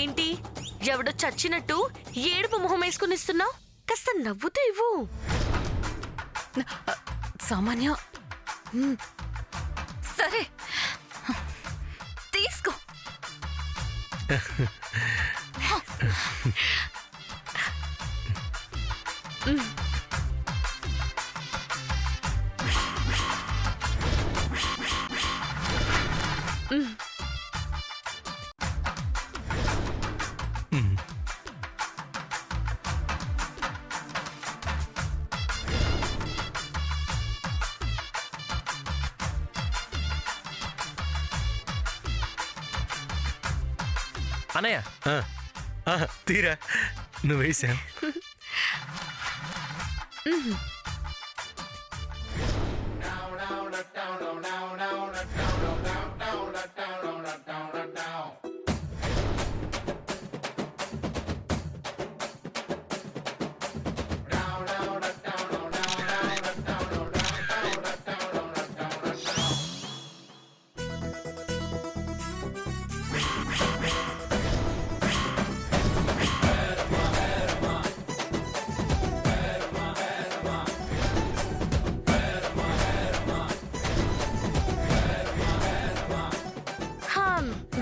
ఏంటి ఎవడో చచ్చినట్టు ఏడుపు మొహం వేసుకుని ఇస్తున్నావు? కాస్త నవ్వుతూ ఇవ్వు. సామాన్య సరే తీసుకో. అన్నయ్య తీరా నువ్వు వేసా.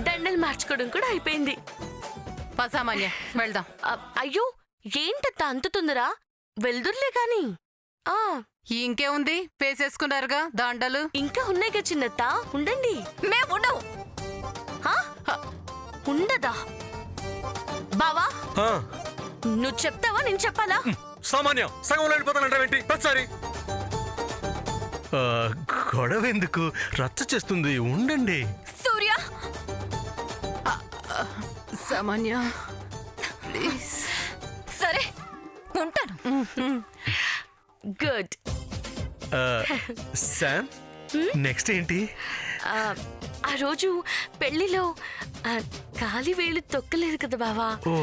దండలు మార్చుకోవడం కూడా అయిపోయింది. సామాన్య వెళ్దాం. అయ్యో ఏంటత్త అంత తొందరా? వెళ్దుర్లే కాని. ఇంకేముంది, వేసేసుకున్నారుగా దండలు. ఇంకా ఉన్నాయిగా చిన్నత్త, ఉండండి. మేముండవు. ఉండదా బావా? నువ్వు చెప్తావా నేను చెప్పాలా? సామాన్యం సగంలో వెళ్ళిపోతానంటావేంటి ప్రతిసారి? గొడవ ఎందుకు, రచ్చ చేస్తుంది, ఉండండి. సూర్య సామాన్య ప్లీజ్. సరే ఉంటాను. గుడ్. శామ్ నెక్స్ట్ ఏంటి? ఆ రోజు పెళ్లిలో కాలి వేళ్ళు తొక్కలేదు కదా బావా? ఓ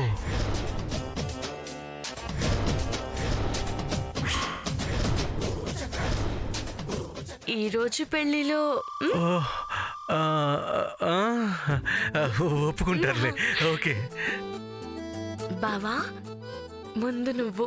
ఈ రోజు పెళ్లిలో ఒప్పుకుంటారులే. ఓకే బావా, ముందు నువ్వు.